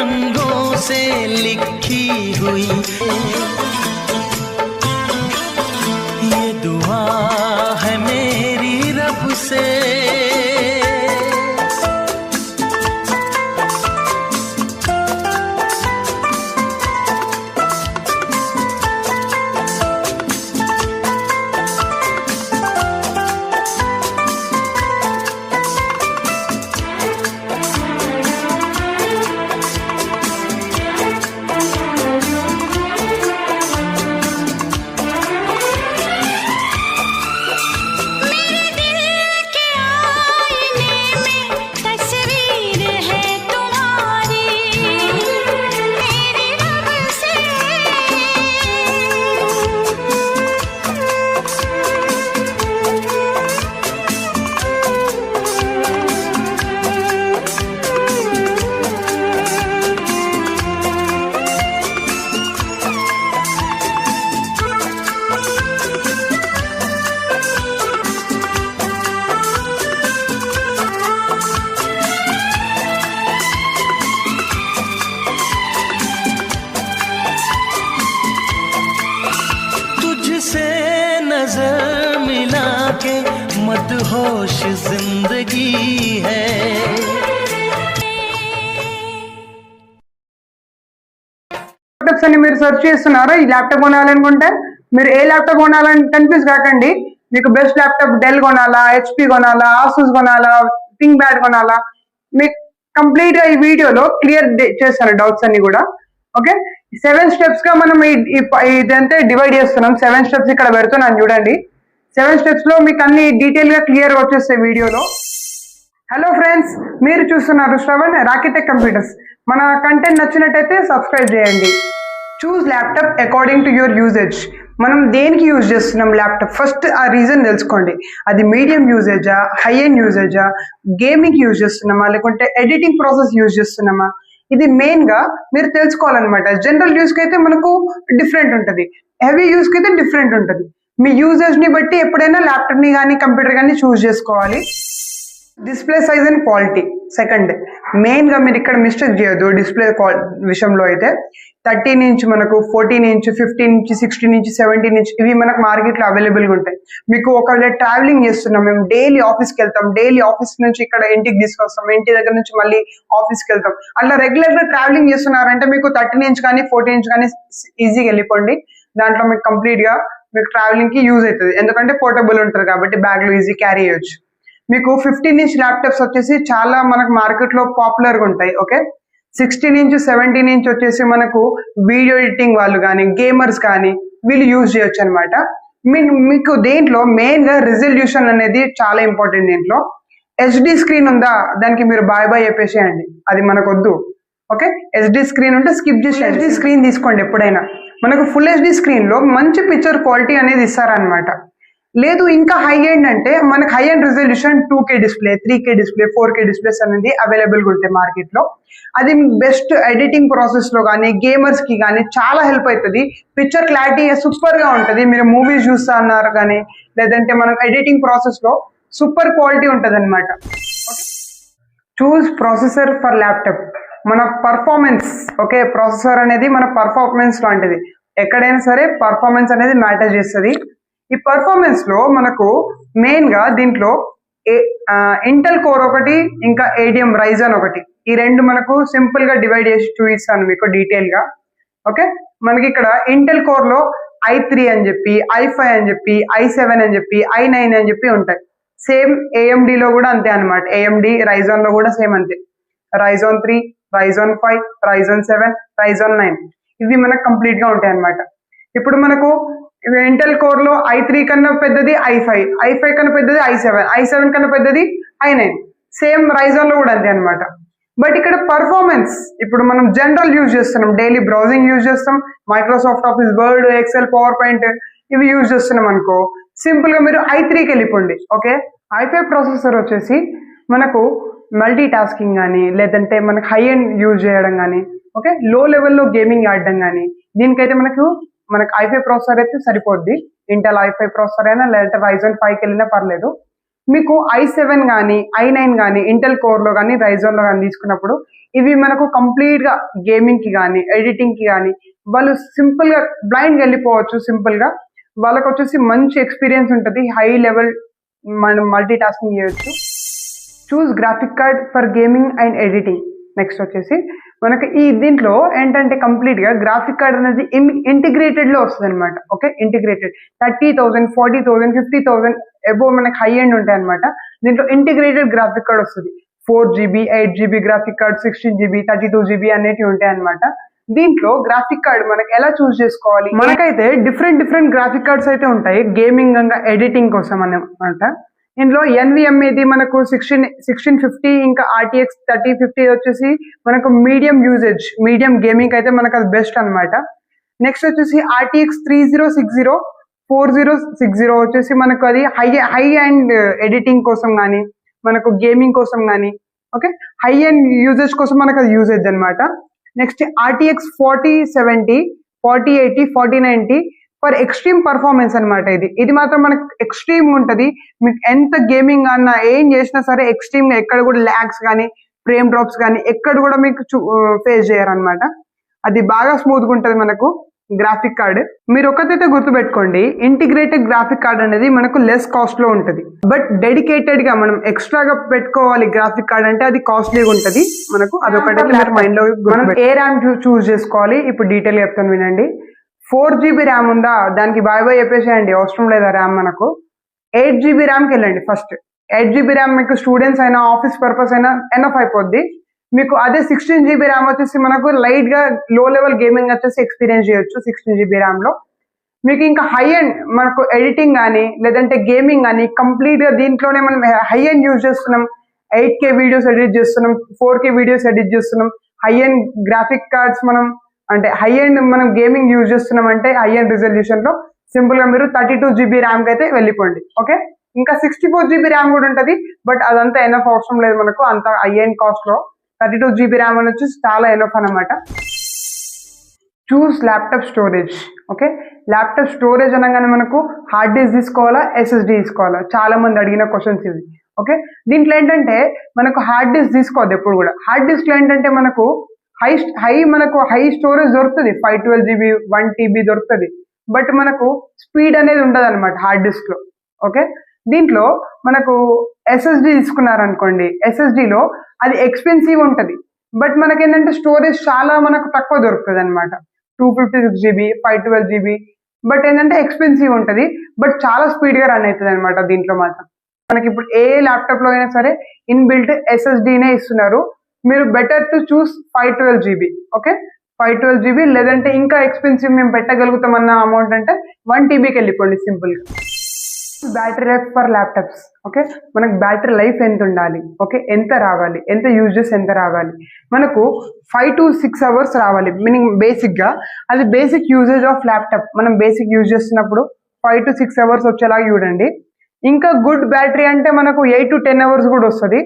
रंगों से लिखी हुई ये दुआ है मेरी रब से। तुझसे नजर मिला के मदहोश जिंदगी है। ల్యాప్టాప్స్ అని మీరు సెర్చ్ చేస్తున్నారా ఈ ల్యాప్టాప్ కొనాలనుకుంటే మీరు ఏ ల్యాప్టాప్ కొనాలని కన్ఫ్యూజ్ కాకండి. మీకు బెస్ట్ ల్యాప్టాప్ డెల్ కొనాలా, హెచ్పి కొనాలా, ఆసూస్ కొనాలా, థింక్ ప్యాడ్ కొనాలా, మీకు కంప్లీట్ గా ఈ వీడియోలో క్లియర్ చేస్తాను డౌట్స్ అన్ని కూడా. ఓకే, 7 స్టెప్స్ గా మనం ఇదంతా డివైడ్ చేస్తున్నాం. 7 స్టెప్స్ ఇక్కడ పెడుతున్నాను చూడండి. 7 స్టెప్స్ లో మీకు అన్ని డీటెయిల్ గా క్లియర్ గా వచ్చేస్తాయి వీడియోలో. హలో ఫ్రెండ్స్, మీరు చూస్తున్నారు శ్రవణ్ రాకిటెక్ కంప్యూటర్స్. మన కంటెంట్ నచ్చినట్టయితే సబ్స్క్రైబ్ చేయండి. Choose laptop according to your usage. మనం దేనికి యూజ్ చేస్తున్నాం ల్యాప్టాప్, ఫస్ట్ ఆ రీజన్ తెలుసుకోండి. అది మీడియం యూజేజా, హై ఎండ్ యూజేజా, గేమింగ్ యూజ్ చేస్తున్నామా, లేకుంటే ఎడిటింగ్ ప్రాసెస్ యూజ్ చేస్తున్నామా, ఇది మెయిన్ గా మీరు తెలుసుకోవాలన్నమాట. జనరల్ యూజ్ కి అయితే మనకు డిఫరెంట్ ఉంటుంది, హెవీ యూజ్ కి అయితే డిఫరెంట్ ఉంటుంది. మీ యూజేజ్ ని బట్టి ఎప్పుడైనా ల్యాప్టాప్ ని కానీ కంప్యూటర్ కానీ చూస్ చేసుకోవాలి. Display size and quality second. Main గా మీరు ఇక్కడ మిస్టేక్ చేయొద్దు డిస్ప్లే విషయంలో. అయితే 13 ఇంచ్, మనకు 14 ఇంచ్, 15 ఇంచ్, 16 ఇంచ్, 17 ఇంచ్ ఇవి మనకు మార్కెట్ లో అవైలబుల్ గా ఉంటాయి. మీకు ఒకవేళ ట్రావెలింగ్ చేస్తున్నాం, మేము డైలీ ఆఫీస్కి వెళ్తాం, డైలీ ఆఫీస్ నుంచి ఇక్కడ ఇంటికి తీసుకొస్తాం, ఇంటి దగ్గర నుంచి మళ్ళీ ఆఫీస్కి వెళ్తాం, అట్లా రెగ్యులర్ గా ట్రావెలింగ్ చేస్తున్నారంటే మీకు 13 ఇంచ్ కానీ 14 ఇంచ్ కానీ ఈజీగా వెళ్ళిపోండి. దాంట్లో మీకు కంప్లీట్ గా మీకు ట్రావెలింగ్ కి యూజ్ అవుతుంది, ఎందుకంటే పోర్టబుల్ ఉంటుంది కాబట్టి బ్యాగ్ లో ఈజీ క్యారీ చేయొచ్చు. మీకు 15 ఇంచ్ ల్యాప్టాప్స్ వచ్చేసి చాలా మనకు మార్కెట్ లో పాపులర్ గా ఉంటాయి. ఓకే, 16 ఇంచ్ 17 ఇంచ్ వచ్చేసి మనకు వీడియో ఎడిటింగ్ వాళ్ళు కానీ గేమర్స్ కానీ వీళ్ళు యూజ్ చేయొచ్చు అనమాట. మీకు దేంట్లో మెయిన్ గా రిజల్యూషన్ అనేది చాలా ఇంపార్టెంట్. దీంట్లో హెచ్డి స్క్రీన్ ఉందా, దానికి మీరు బాయ్ బాయ్ చెప్పేసేయండి, అది మనకు వద్దు. ఓకే, హెచ్డి స్క్రీన్ ఉంటే స్కిప్ చేసి హెచ్డి స్క్రీన్ తీసుకోండి. ఎప్పుడైనా మనకు ఫుల్ హెచ్డి స్క్రీన్ లో మంచి పిక్చర్ క్వాలిటీ అనేది ఇస్తారనమాట. లేదు ఇంకా హై ఎండ్ అంటే మనకు high end resolution 2K display, 3K display, 4K displays అనేది అవైలబుల్ గా ఉంటాయి మార్కెట్ లో. అది బెస్ట్ ఎడిటింగ్ ప్రాసెస్ లో కానీ గేమర్స్ కి కానీ చాలా హెల్ప్ అవుతుంది. పిక్చర్ క్లారిటీ సూపర్ గా ఉంటుంది. మీరు మూవీస్ చూస్తా అన్నారు కానీ లేదంటే మనం ఎడిటింగ్ ప్రాసెస్ లో సూపర్ క్వాలిటీ ఉంటుంది అనమాట. చూస్ ప్రాసెసర్ ఫర్ ల్యాప్టాప్. మన పర్ఫార్మెన్స్, ఓకే, ప్రాసెసర్ అనేది మన పర్ఫార్మెన్స్ లాంటిది. ఎక్కడైనా సరే పర్ఫార్మెన్స్ అనేది మ్యాటర్ చేస్తుంది. ఈ పర్ఫార్మెన్స్ లో మనకు మెయిన్ గా దీంట్లో ఇంటెల్ కోర్ ఒకటి, ఇంకా ADM రైజన్ ఒకటి, ఈ రెండు మనకు సింపుల్ గా డివైడ్ చేసి చూపిస్తాను మీకు డీటెయిల్ గా. ఓకే, మనకి ఇక్కడ ఇంటెల్ కోర్ లో i3 అని చెప్పి, i5 అని చెప్పి, i7 అని చెప్పి, i9 అని చెప్పి ఉంటాయి. సేమ్ AMD లో కూడా అంతే అనమాట. AMD రైజన్ లో కూడా సేమ్ అంతే. Ryzen 3, Ryzen 5, Ryzen 7, Ryzen 9 ఇవి మనకు కంప్లీట్ గా ఉంటాయి అనమాట. ఇప్పుడు మనకు ఇంటెల్ కోర్ లో i3 కన్నా పెద్దది i5, i5 కన్నా పెద్దది i7, i7 కన్నా పెద్దది i9. సేమ్ రైజన్ లో కూడా అంతే అనమాట. బట్ ఇక్కడ పర్ఫార్మెన్స్ ఇప్పుడు మనం జనరల్ యూజ్ చేస్తున్నాం, డైలీ బ్రౌజింగ్ యూజ్ చేస్తాం, Microsoft Office, Word, Excel, PowerPoint ఇవి యూజ్ చేస్తున్నాం అనుకో, సింపుల్ గా మీరు i3కి వెళ్ళిపోండి. ఓకే, i5 ప్రాసెసర్ వచ్చేసి మనకు మల్టీ టాస్కింగ్ కానీ లేదంటే మనకు హై ఎండ్ యూజ్ చేయడం కానీ, ఓకే, లో లెవెల్లో గేమింగ్ ఆడడం కానీ దీనికైతే మనకు i5 ప్రాసెసర్ అయితే సరిపోద్ది. ఇంటెల్ i5 ప్రాసెసర్ అయినా లేదంటే Ryzen 5కి వెళ్ళినా పర్లేదు. మీకు i7 కానీ i9 కానీ ఇంటెల్ కోర్లో కానీ రైజన్లో కానీ తీసుకున్నప్పుడు ఇవి మనకు కంప్లీట్గా గేమింగ్కి కానీ ఎడిటింగ్కి కానీ వాళ్ళు సింపుల్గా బ్లైండ్గా వెళ్ళిపోవచ్చు. సింపుల్గా వాళ్ళకి వచ్చేసి మంచి ఎక్స్పీరియన్స్ ఉంటుంది, హై లెవెల్ మనం మల్టీ టాస్కింగ్ చేయొచ్చు. Choose graphic card for gaming and editing. Next వచ్చేసి మనకి ఈ దీంట్లో ఏంటంటే కంప్లీట్గా గ్రాఫిక్ కార్డ్ అనేది ఇంటిగ్రేటెడ్లో వస్తుంది అనమాట. ఓకే, ఇంటిగ్రేటెడ్ 30,000 40,000 50,000 అబోవ్ మనకి హై ఎండ్ ఉంటాయి అనమాట. దీంట్లో ఇంటిగ్రేటెడ్ గ్రాఫిక్ కార్డ్ వస్తుంది. 4GB 8GB graphic card, 16GB 32GB అనేటివి ఉంటాయి అనమాట. దీంట్లో గ్రాఫిక్ కార్డ్ మనకి ఎలా చూస్ చేసుకోవాలి? మనకైతే డిఫరెంట్ గ్రాఫిక్ కార్డ్స్ అయితే ఉంటాయి గేమింగ్ ఇంకా ఎడిటింగ్ కోసం అనమాట. ఇందులో NVMe మనకు 1650 ఇంకా RTX 3050 వచ్చేసి మనకు మీడియం యూజేజ్, మీడియం గేమింగ్ అయితే మనకు అది బెస్ట్ అనమాట. నెక్స్ట్ వచ్చేసి RTX 3060 4060 వచ్చేసి మనకు అది హై అండ్ ఎడిటింగ్ కోసం కానీ మనకు గేమింగ్ కోసం కానీ ఓకే హై అండ్ యూజేజ్ కోసం మనకు అది యూజేజ్ అనమాట. Next RTX 4070 4080 4090 for extreme performance అనమాట. ఇది మాత్రం మనకు ఎక్స్ట్రీమ్ ఉంటుంది. మీకు ఎంత గేమింగ్ అన్నా ఏం చేసినా సరే ఎక్స్ట్రీమ్గా ఎక్కడ కూడా ల్యాగ్స్ కానీ ఫ్రేమ్ డ్రాప్స్ కానీ ఎక్కడ కూడా మీకు ఫేస్ చేయరనమాట. అది బాగా స్మూత్గా ఉంటుంది మనకు గ్రాఫిక్ కార్డ్. మీరు ఒకటైతే గుర్తుపెట్టుకోండి, ఇంటిగ్రేటెడ్ గ్రాఫిక్ కార్డ్ అనేది మనకు లెస్ కాస్ట్ లో ఉంటుంది. బట్ డెడికేటెడ్ గా మనం ఎక్స్ట్రాగా పెట్టుకోవాలి గ్రాఫిక్ కార్డ్ అంటే అది కాస్ట్లీగా ఉంటుంది మనకు. అదొకటి మైండ్ లో మనం ఏ ర్యామ్ చూస్ చేసుకోవాలి ఇప్పుడు డీటెయిల్ చెప్తాను వినండి. 4GB ర్యామ్ ఉందా, దానికి బాయ్ చెప్పేసేయండి, అవసరం లేదా ర్యామ్ మనకు. 8GB ర్యామ్కి వెళ్ళండి ఫస్ట్. 8GB ర్యామ్ మీకు స్టూడెంట్స్ అయినా ఆఫీస్ పర్పస్ అయినా ఎనఫ్ అయిపోద్ది మీకు. అదే 16GB ర్యామ్ వచ్చేసి మనకు లైట్ గా లో లెవెల్ గేమింగ్ వచ్చేసి ఎక్స్పీరియన్స్ చేయొచ్చు 16GB ర్యామ్ లో. మీకు ఇంకా హై ఎండ్ మనకు ఎడిటింగ్ కానీ లేదంటే గేమింగ్ కానీ కంప్లీట్ గా దీంట్లోనే మనం హై ఎండ్ యూజ్ చేస్తున్నాం. 8K వీడియోస్ ఎడిట్ చేస్తున్నాం, 4K వీడియోస్ ఎడిట్ చేస్తున్నాం. హై ఎండ్ గ్రాఫిక్ కార్డ్స్ మనం అంటే హై ఎండ్ మనం గేమింగ్ యూజ్ చేస్తున్నాం అంటే హై ఎండ్ రిజల్యూషన్ లో సింపుల్ గా మీరు 32GB ర్యామ్ కి అయితే వెళ్ళిపోండి. ఓకే, ఇంకా 64GB ర్యామ్ కూడా ఉంటుంది. బట్ అదంతా ఎనఫ్ అవసరం లేదు మనకు అంత హై ఎండ్ కాస్ట్ లో. 32GB ర్యామ్ అని వచ్చి చాలా ఎనఫ్ అనమాట. Choose laptop storage. Okay, laptop storage అనగానే మనకు హార్డ్ డిస్క్ తీసుకోవాలా SSD తీసుకోవాలా, చాలా మంది అడిగిన క్వశ్చన్స్ ఇవి. ఓకే, దీంట్లో ఏంటంటే మనకు హార్డ్ డిస్క్ తీసుకోవద్దు ఎప్పుడు కూడా. హార్డ్ డిస్క్ లో ఏంటంటే మనకు హై స్టోరేజ్ దొరుకుతుంది, 512GB 1TB దొరుకుతుంది. బట్ మనకు స్పీడ్ అనేది ఉండదు అనమాట హార్డ్ డిస్క్ లో. ఓకే, దీంట్లో మనకు SSD తీసుకున్నారనుకోండి, SSDలో అది ఎక్స్పెన్సివ్ ఉంటుంది. బట్ మనకి ఏంటంటే స్టోరేజ్ చాలా మనకు తక్కువ దొరుకుతుంది అనమాట. 256GB 512GB. బట్ ఏంటంటే ఎక్స్పెన్సివ్ ఉంటుంది, బట్ చాలా స్పీడ్ గా రన్ అవుతుంది అనమాట దీంట్లో మాత్రం. మనకి ఇప్పుడు ఏ ల్యాప్టాప్ లో అయినా సరే ఇన్బిల్ట్ SSDనే ఇస్తున్నారు. మీరు better to choose 512GB. Okay, 512GB లేదంటే ఇంకా ఎక్స్పెన్సివ్ మేము పెట్టగలుగుతామన్న అమౌంట్ అంటే 1TBకి వెళ్ళిపోండి సింపుల్ గా. Battery life for laptops. Okay, మనకు బ్యాటరీ లైఫ్ ఎంత ఉండాలి, ఓకే ఎంత రావాలి, ఎంత యూజెస్ ఎంత రావాలి, మనకు 5 to 6 hours రావాలి మీనింగ్ బేసిక్ గా. అది బేసిక్ యూజేజ్ ఆఫ్ ల్యాప్టాప్. మనం బేసిక్ యూజ్ చేస్తున్నప్పుడు 5 to 6 hours వచ్చేలాగా చూడండి. ఇంకా గుడ్ బ్యాటరీ అంటే మనకు 8 to 10 hours కూడా వస్తుంది.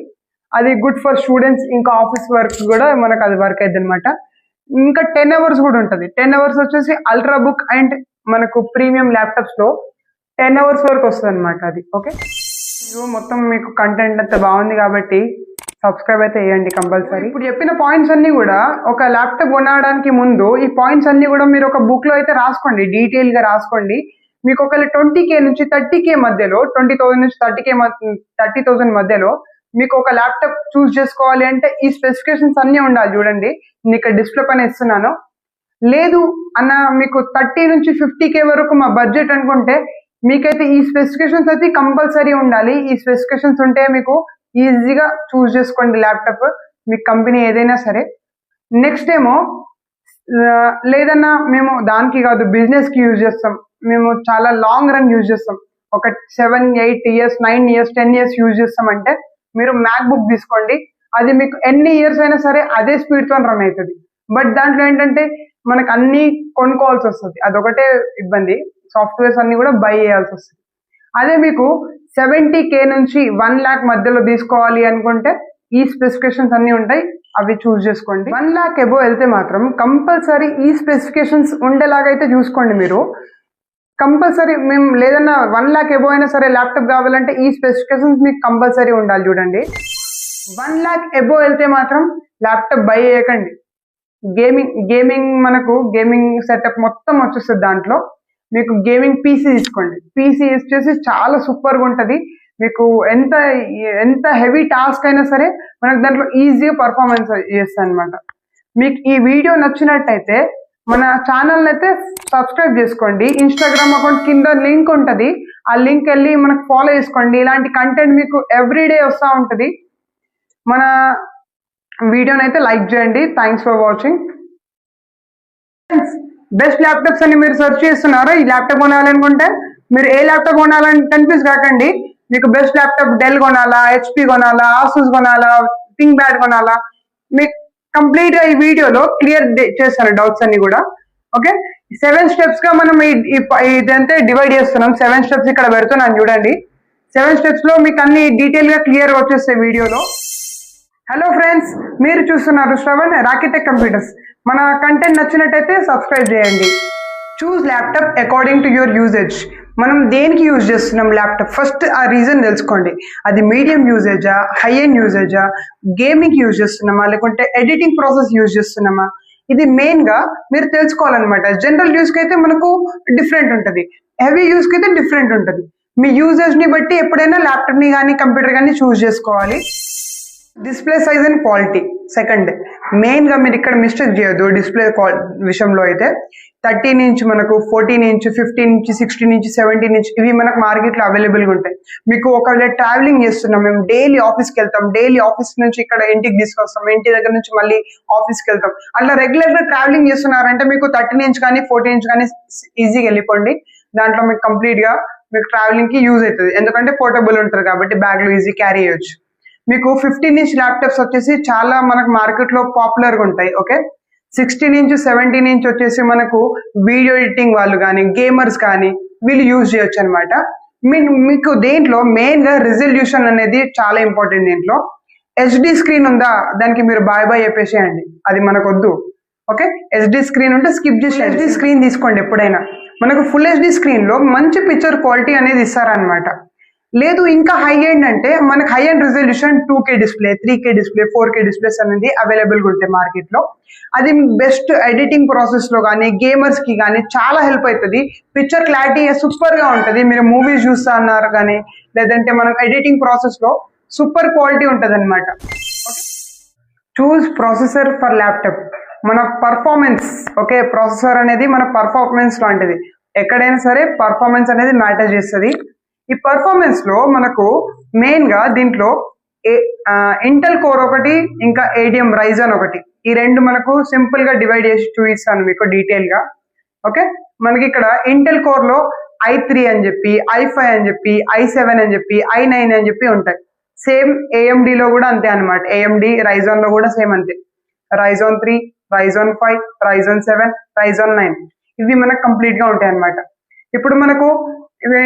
అది గుడ్ ఫర్ స్టూడెంట్స్ ఇంకా ఆఫీస్ వర్క్ కూడా మనకు అది వర్క్ అయింది అనమాట. ఇంకా 10 hours కూడా ఉంటుంది. 10 hours వచ్చేసి అల్ట్రా బుక్ అండ్ మనకు ప్రీమియం ల్యాప్టాప్స్ లో 10 hours వరకు వస్తుంది అనమాట అది. ఓకే, మొత్తం మీకు కంటెంట్ అంతా బాగుంది కాబట్టి సబ్స్క్రైబ్ అయితే చేయండి కంపల్సరీ. ఇప్పుడు చెప్పిన పాయింట్స్ అన్ని కూడా ఒక ల్యాప్టాప్ కొనడానికి ముందు ఈ పాయింట్స్ అన్ని కూడా మీరు ఒక బుక్ లో అయితే రాసుకోండి, డీటెయిల్ గా రాసుకోండి. మీకు ఒకవేళ 20K నుంచి 30K మధ్యలో 20,000 నుంచి 30,000 మధ్యలో మీకు ఒక ల్యాప్టాప్ చూస్ చేసుకోవాలి అంటే ఈ స్పెసిఫికేషన్స్ అన్ని ఉండాలి. చూడండి నేను ఇక్కడ డిస్ప్లే పైన ఇస్తున్నాను. లేదు అన్న మీకు 30 నుంచి 50K వరకు మా బడ్జెట్ అనుకుంటే మీకైతే ఈ స్పెసిఫికేషన్స్ అయితే కంపల్సరీ ఉండాలి. ఈ స్పెసిఫికేషన్స్ ఉంటే మీకు ఈజీగా చూస్ చేసుకోండి ల్యాప్టాప్, మీ కంపెనీ ఏదైనా సరే. నెక్స్ట్ ఏమో లేదన్నా మేము దానికి కాదు బిజినెస్కి యూజ్ చేస్తాం, మేము చాలా లాంగ్ రన్ యూజ్ చేస్తాం, ఒక 7 8 years 9 years 10 years యూజ్ చేస్తామంటే మీరు మ్యాక్ బుక్ తీసుకోండి. అది మీకు ఎన్ని ఇయర్స్ అయినా సరే అదే స్పీడ్తో రన్ అవుతుంది. బట్ దాంట్లో ఏంటంటే మనకు అన్ని కొనుక్కోవాల్సి వస్తుంది, అదొకటే ఇబ్బంది. సాఫ్ట్వేర్స్ అన్ని కూడా బై చేయాల్సి వస్తుంది. అదే మీకు 70K నుంచి 1 lakh మధ్యలో తీసుకోవాలి అనుకుంటే ఈ స్పెసిఫికేషన్స్ అన్ని ఉంటాయి, అవి చూస్ చేసుకోండి. 1 lakh అబోవ్ వెళ్తే మాత్రం కంపల్సరీ ఈ స్పెసిఫికేషన్స్ ఉండేలాగైతే చూసుకోండి మీరు. కంపల్సరీ మేము లేదన్నా 1 lakh ఎబో అయినా సరే ల్యాప్టాప్ కావాలంటే ఈ స్పెసిఫికేషన్స్ మీకు కంపల్సరీ ఉండాలి. చూడండి 1 lakh ఎబో వెళ్తే మాత్రం ల్యాప్టాప్ బై చేయకండి. గేమింగ్ మనకు గేమింగ్ సెటప్ మొత్తం వచ్చేస్తుంది. దాంట్లో మీకు గేమింగ్ పీసీ తీసుకోండి. పీసీ వచ్చేసి చాలా సూపర్గా ఉంటుంది. మీకు ఎంత హెవీ టాస్క్ అయినా సరే మనకు దాంట్లో ఈజీగా పర్ఫార్మెన్స్ చేస్తుంది అనమాట. మీకు ఈ వీడియో నచ్చినట్టయితే మన ఛానల్ అయితే సబ్స్క్రైబ్ చేసుకోండి. ఇన్స్టాగ్రామ్ అకౌంట్ కింద లింక్ ఉంటుంది. ఆ లింక్ వెళ్ళి మనకు ఫాలో చేసుకోండి. ఇలాంటి కంటెంట్ మీకు ఎవ్రీడే వస్తూ ఉంటుంది. మన వీడియోని అయితే లైక్ చేయండి. Thanks for watching. Best laptops అని మీరు సెర్చ్ చేస్తున్నారా? ఈ ల్యాప్టాప్ కొనాలనుకుంటే మీరు ఏ ల్యాప్టాప్ కొనాలని కన్ఫ్యూజ్ కాకండి. మీకు బెస్ట్ ల్యాప్టాప్ డెల్ కొనాలా, హెచ్పి కొనాలా, ఆసూస్ కొనాలా, థింక్ బ్యాడ్ కొనాలా, మీకు కంప్లీట్ గా ఈ వీడియోలో క్లియర్ చేస్తాను డౌట్స్ అన్ని కూడా. ఓకే, 7 steps గా మనం ఇదంతా డివైడ్ చేస్తున్నాం. 7 steps ఇక్కడ పెడుతున్నాను చూడండి. 7 steps లో మీకు అన్ని డీటెయిల్ గా క్లియర్ వచ్చేస్తాయి వీడియోలో. హలో ఫ్రెండ్స్, మీరు చూస్తున్నారు శ్రవణ్ రాకెటెక్ కంప్యూటర్స్. మన కంటెంట్ నచ్చినట్టయితే సబ్స్క్రైబ్ చేయండి. Choose laptop according to your usage. మనం దేనికి యూజ్ చేస్తున్నాం ల్యాప్టాప్, ఫస్ట్ ఆ రీజన్ తెలుసుకోండి. అది మీడియం యూజేజా, హై ఎండ్ యూజేజా, గేమింగ్ యూజ్ చేస్తున్నామా, లేకుంటే ఎడిటింగ్ ప్రాసెస్ యూజ్ చేస్తున్నామా, ఇది మెయిన్ గా మీరు తెలుసుకోవాలన్నమాట. జనరల్ యూజ్ కి అయితే మనకు డిఫరెంట్ ఉంటుంది, హెవీ యూజ్ కి అయితే డిఫరెంట్ ఉంటుంది. మీ యూజేజ్ ని బట్టి ఎప్పుడైనా ల్యాప్టాప్ ని కానీ కంప్యూటర్ కానీ చూస్ చేసుకోవాలి. Display size and quality second. Main గా మీరు ఇక్కడ మిస్టేక్ చేయొద్దు. డిస్ప్లే విషయంలో అయితే 13 ఇంచ్, మనకు 14 ఇంచ్, 15 ఇంచ్, 16 ఇంచ్, 17 ఇంచ్ ఇవి మనకు మార్కెట్లో అవైలబుల్గా ఉంటాయి. మీకు ఒకవేళ ట్రావెలింగ్ చేస్తున్నాం, మేము డైలీ ఆఫీస్కి వెళ్తాం, డైలీ ఆఫీస్ నుంచి ఇక్కడ ఇంటికి తీసుకొస్తాం, ఇంటి దగ్గర నుంచి మళ్ళీ ఆఫీస్కి వెళ్తాం, అట్లా రెగ్యులర్ గా ట్రావెలింగ్ చేస్తున్నారంటే మీకు 13 ఇంచ్ కానీ 14 ఇంచ్ కానీ ఈజీగా వెళ్ళిపోండి. దాంట్లో మీకు కంప్లీట్ గా మీకు ట్రావెలింగ్ కి యూజ్ అవుతుంది. ఎందుకంటే పోర్టబుల్ ఉంటుంది కాబట్టి బ్యాగ్ లో ఈజీ క్యారీ చేయొచ్చు. మీకు 15 ఇంచ్ ల్యాప్టాప్స్ వచ్చేసి చాలా మనకు మార్కెట్ లో పాపులర్ గా ఉంటాయి. ఓకే, 16 ఇంచ్ 17 ఇంచ్ వచ్చేసి మనకు వీడియో ఎడిటింగ్ వాళ్ళు కానీ గేమర్స్ కానీ వీళ్ళు యూజ్ చేయొచ్చు అనమాట. మీకు దేంట్లో మెయిన్ గా రిజల్యూషన్ అనేది చాలా ఇంపార్టెంట్. దీంట్లో హెచ్డి స్క్రీన్ ఉందా, దానికి మీరు బాయ్ బాయ్ చెప్పేసేయండి, అది మనకు వద్దు. ఓకే, హెచ్డి స్క్రీన్ ఉంటే స్కిప్ చేసి హెచ్డి స్క్రీన్ తీసుకోండి. ఎప్పుడైనా మనకు ఫుల్ హెచ్డి స్క్రీన్ లో మంచి పిక్చర్ క్వాలిటీ అనేది ఇస్తారనమాట. లేదు ఇంకా హై ఎండ్ అంటే మనకు high end resolution 2K display, 3K display, 4K displays అనేది అవైలబుల్గా ఉంటాయి మార్కెట్ లో. అది బెస్ట్ ఎడిటింగ్ ప్రాసెస్ లో కానీ గేమర్స్ కి కానీ చాలా హెల్ప్ అవుతుంది. పిక్చర్ క్లారిటీ సూపర్ గా ఉంటుంది. మీరు మూవీస్ చూస్తా అన్నారు కానీ లేదంటే మనం ఎడిటింగ్ ప్రాసెస్ లో సూపర్ క్వాలిటీ ఉంటుంది అనమాట. చూస్ ప్రాసెసర్ ఫర్ ల్యాప్టాప్. మన పర్ఫార్మెన్స్, ఓకే, ప్రాసెసర్ అనేది మన పర్ఫార్మెన్స్ లాంటిది. ఎక్కడైనా సరే పర్ఫార్మెన్స్ అనేది మ్యాటర్ చేస్తుంది. ఈ పర్ఫార్మెన్స్ లో మనకు మెయిన్ గా దీంట్లో ఇంటెల్ కోర్ ఒకటి, ఇంకా ADM రైజన్ ఒకటి, ఈ రెండు మనకు సింపుల్ గా డివైడ్ చేసి చూపిస్తాను మీకు డీటెయిల్ గా. ఓకే, మనకి ఇక్కడ ఇంటెల్ కోర్ లో i3 అని చెప్పి, i5 అని చెప్పి, i7 అని చెప్పి, i9 అని చెప్పి ఉంటాయి. సేమ్ AMD లో కూడా అంతే అనమాట. AMD రైజన్ లో కూడా సేమ్ అంతే. రైజన్ 3, రైజన్ 5, రైజన్ 7, రైజన్ 9 ఇవి మనకు కంప్లీట్ గా ఉంటాయి అనమాట. ఇప్పుడు మనకు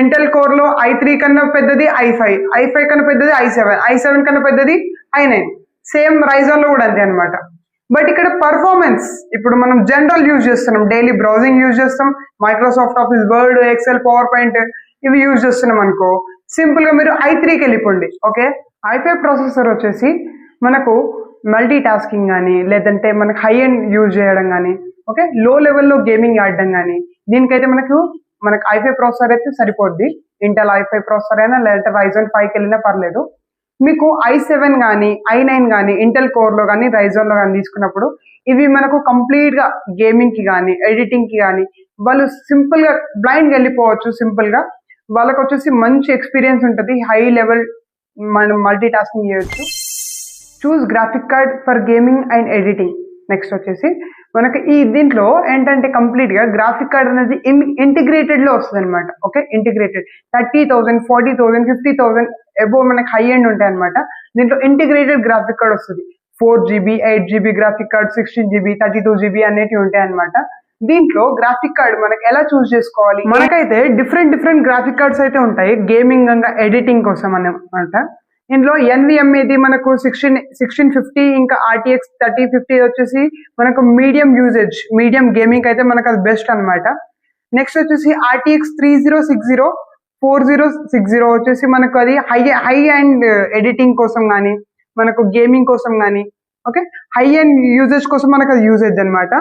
ఇంటెల్ కోర్ లో i3 కన్నా పెద్దది i5, i5 కన్నా పెద్దది i7, i7 కన్నా పెద్దది i9. సేమ్ రైజన్ లో కూడా అంతే అనమాట. బట్ ఇక్కడ పర్ఫార్మెన్స్ ఇప్పుడు మనం జనరల్ యూజ్ చేస్తున్నాం, డైలీ బ్రౌజింగ్ యూజ్ చేస్తాం, Microsoft Office, Word, Excel, PowerPoint ఇవి యూజ్ చేస్తున్నాం అనుకో, సింపుల్ గా మీరు i3కి వెళ్ళిపోండి. ఓకే, i5 ప్రాసెసర్ వచ్చేసి మనకు మల్టీ టాస్కింగ్ కానీ లేదంటే మనకు హై ఎండ్ యూజ్ చేయడం కానీ, ఓకే, లో లెవెల్లో గేమింగ్ ఆడడం కానీ దీనికైతే మనకు i5 ప్రాసెసర్ అయితే సరిపోద్ది. ఇంటెల్ i5 ప్రాసెసర్ అయినా లేదంటే రైజన్ 5కి వెళ్ళినా పర్లేదు. మీకు i7 కానీ i9 కానీ ఇంటెల్ కోర్ లో కానీ రైజన్ లో కానీ తీసుకున్నప్పుడు ఇవి మనకు కంప్లీట్ గా గేమింగ్ కి కానీ ఎడిటింగ్ కి కానీ వాళ్ళు సింపుల్ గా బ్లైండ్ వెళ్ళిపోవచ్చు. సింపుల్ గా వాళ్ళకి వచ్చేసి మంచి ఎక్స్పీరియన్స్ ఉంటుంది, హై లెవెల్ మనం మల్టీ టాస్కింగ్ చేయొచ్చు. Choose graphic card for gaming and editing. Next వచ్చేసి మనకి ఈ దీంట్లో ఏంటంటే కంప్లీట్ గా గ్రాఫిక్ కార్డ్ అనేది ఇంటిగ్రేటెడ్ లో వస్తుంది అనమాట. ఓకే, ఇంటిగ్రేటెడ్ 30,000, 40,000, 50,000 అబో మనకి హై ఎండ్ ఉంటాయి అనమాట. దీంట్లో ఇంటిగ్రేటెడ్ గ్రాఫిక్ కార్డ్ వస్తుంది. 4GB, 8GB graphic card, 16GB, 32GB అనేటివి ఉంటాయి అనమాట. దీంట్లో గ్రాఫిక్ కార్డ్ మనకి ఎలా చూస్ చేసుకోవాలి, మనకైతే డిఫరెంట్ గ్రాఫిక్ కార్డ్స్ అయితే ఉంటాయి గేమింగ్ ఇంకా ఎడిటింగ్ కోసం అనమాట. ఇందులో NVMe మనకు 1650, ఇంకా RTX 3050 వచ్చేసి మనకు మీడియం యూజేజ్, మీడియం గేమింగ్ అయితే మనకు అది బెస్ట్ అనమాట. నెక్స్ట్ వచ్చేసి RTX 3060 4060 వచ్చేసి మనకు అది హై అండ్ ఎడిటింగ్ కోసం కానీ మనకు గేమింగ్ కోసం కానీ ఓకే హై అండ్ యూజెస్ కోసం మనకు అది యూజ్ అవుతుంది అనమాట.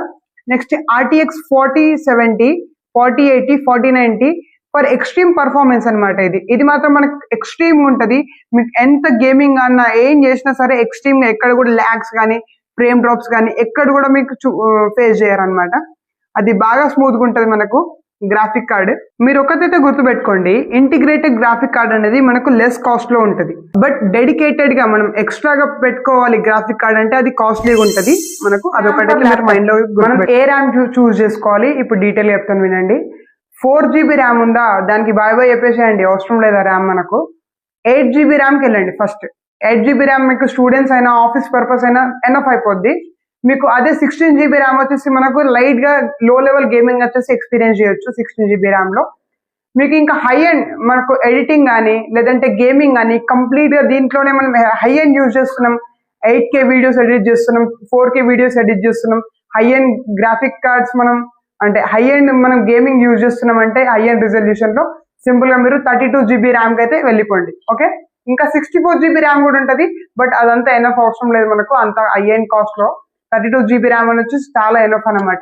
Next RTX 4070 4080 4090 for extreme performance అనమాట. ఇది మాత్రం మనకు ఎక్స్ట్రీమ్ ఉంటుంది. మీకు ఎంత గేమింగ్ అన్నా ఏం చేసినా సరే ఎక్స్ట్రీమ్ ఎక్కడ కూడా ల్యాగ్స్ కానీ ఫ్రేమ్ డ్రాప్స్ కానీ ఎక్కడ కూడా మీకు ఫేస్ చేయరనమాట. అది బాగా స్మూత్గా ఉంటుంది మనకు గ్రాఫిక్ కార్డ్. మీరు ఒకటైతే గుర్తుపెట్టుకోండి, ఇంటిగ్రేటెడ్ గ్రాఫిక్ కార్డ్ అనేది మనకు లెస్ కాస్ట్ లో ఉంటుంది. బట్ డెడికేటెడ్ గా మనం ఎక్స్ట్రాగా పెట్టుకోవాలి గ్రాఫిక్ కార్డ్ అంటే అది కాస్ట్లీగా ఉంటుంది మనకు. అదొకటైతే మీరు మైండ్ లో మనం ఏ ర్యామ్ చూస్ చేసుకోవాలి ఇప్పుడు డీటెయిల్ చెప్తాను వినండి. 4GB ర్యామ్ ఉందా దానికి బాయ్ చెప్పేసేయండి, అవసరం లేదా ర్యామ్ మనకు. 8GB ర్యామ్కి వెళ్ళండి ఫస్ట్. 8GB ర్యామ్ మీకు స్టూడెంట్స్ అయినా ఆఫీస్ పర్పస్ అయినా ఎనఫ్ అయిపోద్ది మీకు. అదే 16GB ర్యామ్ వచ్చేసి మనకు లైట్ గా లో లెవెల్ గేమింగ్ వచ్చేసి ఎక్స్పీరియన్స్ చేయొచ్చు 16GB ర్యామ్ లో. మీకు ఇంకా హై అండ్ మనకు ఎడిటింగ్ కానీ లేదంటే గేమింగ్ కానీ కంప్లీట్ గా దీంట్లోనే మనం హై అండ్ యూజ్ చేస్తున్నాం. 8K వీడియోస్ ఎడిట్ చేస్తున్నాం, 4K వీడియోస్ ఎడిట్ చేస్తున్నాం. హై అండ్ గ్రాఫిక్ కార్డ్స్ మనం అంటే హై అండ్ మనం గేమింగ్ యూజ్ చేస్తున్నాం అంటే హై అండ్ రిజల్యూషన్ లో సింపుల్ గా మీరు 32GB ర్యామ్ కి అయితే వెళ్ళిపోండి. ఓకే ఇంకా 64GB ర్యామ్ కూడా ఉంటుంది. బట్ అదంతా ఎనఫ్ అవసరం లేదు మనకు అంత హై అండ్ కాస్ట్ లో. 32GB ర్యామ్ అని వచ్చి చాలా ఎనఫ్ అనమాట.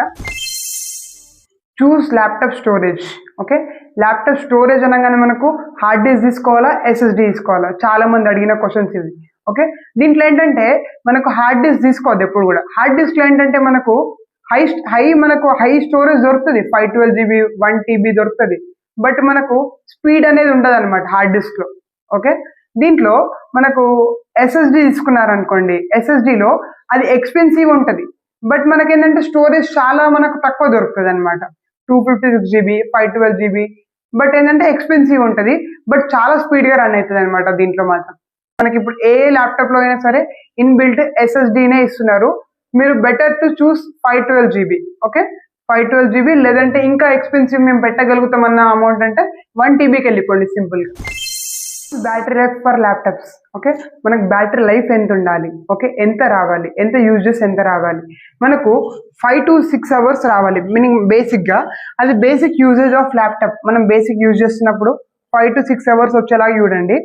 Choose laptop storage. Okay laptop storage అనగానే మనకు హార్డ్ డిస్క్ తీసుకోవాలా SSD తీసుకోవాలా, చాలా మంది అడిగిన క్వశ్చన్స్ ఇవి. ఓకే దీంట్లో ఏంటంటే మనకు హార్డ్ డిస్క్ తీసుకోవద్దు ఎప్పుడు కూడా. హార్డ్ డిస్క్ లో ఏంటంటే మనకు హై స్టోరేజ్ దొరుకుతుంది, 512GB 1TB దొరుకుతుంది. బట్ మనకు స్పీడ్ అనేది ఉండదు అనమాట హార్డ్ డిస్క్ లో. ఓకే దీంట్లో మనకు SSD తీసుకున్నారనుకోండి, SSD లో అది ఎక్స్పెన్సివ్ ఉంటుంది. బట్ మనకి ఏంటంటే స్టోరేజ్ చాలా మనకు తక్కువ దొరుకుతుంది అనమాట. 256GB 512GB. బట్ ఏంటంటే ఎక్స్పెన్సివ్ ఉంటుంది, బట్ చాలా స్పీడ్ గా రన్ అవుతుంది అనమాట దీంట్లో మాత్రం. మనకి ఇప్పుడు ఏ ల్యాప్టాప్ లో అయినా సరే ఇన్బిల్ట్ SSDనే ఇస్తున్నారు. మీరు better to choose 512GB. Okay 512GB లేదంటే ఇంకా ఎక్స్పెన్సివ్ మేము పెట్టగలుగుతామన్న అమౌంట్ అంటే 1TBకి వెళ్ళిపోండి సింపుల్ గా. Battery life for laptops. Okay మనకు బ్యాటరీ లైఫ్ ఎంత ఉండాలి, ఓకే ఎంత రావాలి, ఎంత యూజెస్ ఎంత రావాలి, మనకు 5 to 6 hours రావాలి మీనింగ్ బేసిక్ గా. అది బేసిక్ యూజేజ్ ఆఫ్ ల్యాప్టాప్. మనం బేసిక్ యూజ్ చేస్తున్నప్పుడు 5 to 6 hours వచ్చేలాగా చూడండి.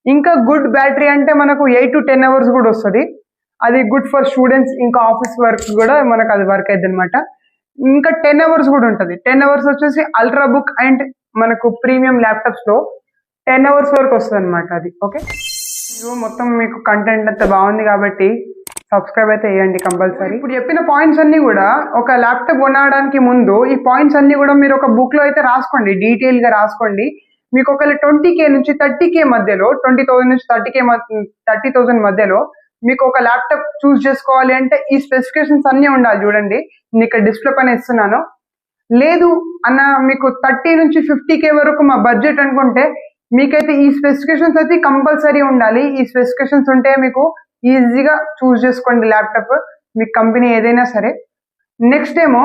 ఇంకా గుడ్ బ్యాటరీ అంటే మనకు 8 to 10 hours కూడా వస్తుంది. అది గుడ్ ఫర్ స్టూడెంట్స్ ఇంకా ఆఫీస్ వర్క్ కూడా మనకు అది వర్క్ అయింది అనమాట. ఇంకా 10 hours కూడా ఉంటుంది. 10 hours వచ్చేసి అల్ట్రా బుక్ అండ్ మనకు ప్రీమియం ల్యాప్టాప్స్ లో 10 hours వరకు వస్తుంది అనమాట అది. ఓకే మొత్తం మీకు కంటెంట్ అంతా బాగుంది కాబట్టి సబ్స్క్రైబ్ అయితే చేయండి కంపల్సరీ. ఇప్పుడు చెప్పిన పాయింట్స్ అన్ని కూడా ఒక ల్యాప్టాప్ కొనడానికి ముందు ఈ పాయింట్స్ అన్ని కూడా మీరు ఒక బుక్ లో అయితే రాసుకోండి, డీటెయిల్ గా రాసుకోండి. మీకు ఒకవేళ 20K నుంచి 30K మధ్యలో 20,000 నుంచి 30,000 మధ్యలో మీకు ఒక ల్యాప్టాప్ చూస్ చేసుకోవాలి అంటే ఈ స్పెసిఫికేషన్స్ అన్ని ఉండాలి. చూడండి నేను ఇక్కడ డిస్ప్లే పైన ఇస్తున్నాను. లేదు అన్న మీకు 30 నుంచి 50K వరకు మా బడ్జెట్ అనుకుంటే మీకైతే ఈ స్పెసిఫికేషన్స్ అయితే కంపల్సరీ ఉండాలి. ఈ స్పెసిఫికేషన్స్ ఉంటే మీకు ఈజీగా చూస్ చేసుకోండి ల్యాప్టాప్, మీ కంపెనీ ఏదైనా సరే. నెక్స్ట్ ఏమో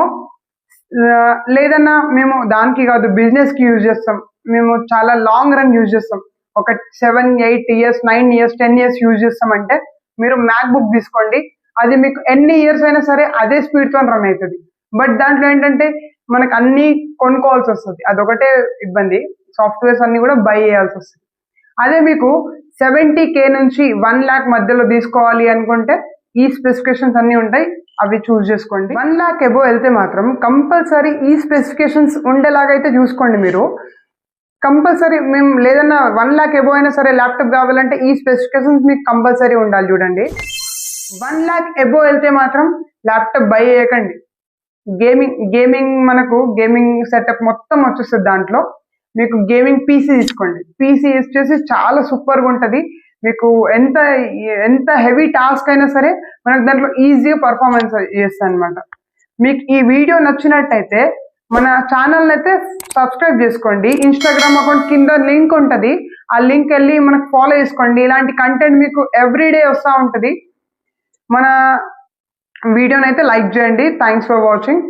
లేదన్నా మేము దానికి కాదు బిజినెస్ కి యూజ్ చేస్తాం, మేము చాలా లాంగ్ రన్ యూజ్ చేస్తాం, ఒక 7, 8 years 9 years 10 years యూజ్ చేస్తామంటే మీరు మ్యాక్ బుక్ తీసుకోండి. అది మీకు ఎన్ని ఇయర్స్ అయినా సరే అదే స్పీడ్ తో రన్ అవుతుంది. బట్ దాంట్లో ఏంటంటే మనకు అన్ని కొనుక్కోవాల్సి వస్తుంది, అదొకటే ఇబ్బంది. సాఫ్ట్వేర్స్ అన్ని కూడా బై చేయాల్సి వస్తుంది. అదే మీకు 70K నుంచి 1 lakh మధ్యలో తీసుకోవాలి అనుకుంటే ఈ స్పెసిఫికేషన్స్ అన్ని ఉంటాయి, అవి చూస్ చేసుకోండి. 1 lakh అబో వెళ్తే మాత్రం కంపల్సరీ ఈ స్పెసిఫికేషన్స్ ఉండేలాగైతే చూసుకోండి మీరు. కంపల్సరీ మేము లేదన్నా 1 lakh అబో అయినా సరే ల్యాప్టాప్ కావాలంటే ఈ స్పెసిఫికేషన్స్ మీకు కంపల్సరీ ఉండాలి. చూడండి 1 lakh అబో వెళ్తే మాత్రం ల్యాప్టాప్ బై చేయకండి. గేమింగ్ మనకు గేమింగ్ సెటప్ మొత్తం వచ్చేస్తుంది. దాంట్లో మీకు గేమింగ్ పీసీ తీసుకోండి. పీసీ వచ్చేసి చాలా సూపర్గా ఉంటుంది. మీకు ఎంత హెవీ టాస్క్ అయినా సరే మనకు దాంట్లో ఈజీగా పర్ఫార్మెన్స్ చేస్తుంది అనమాట. మీకు ఈ వీడియో నచ్చినట్టయితే మన ఛానల్ అయితే సబ్స్క్రైబ్ చేసుకోండి. ఇన్స్టాగ్రామ్ అకౌంట్ కింద లింక్ ఉంటుంది, ఆ లింక్ వెళ్ళి మనకు ఫాలో చేసుకోండి. ఇలాంటి కంటెంట్ మీకు ఎవ్రీడే వస్తూ ఉంటుంది. మన వీడియోని అయితే లైక్ చేయండి. Thanks for watching.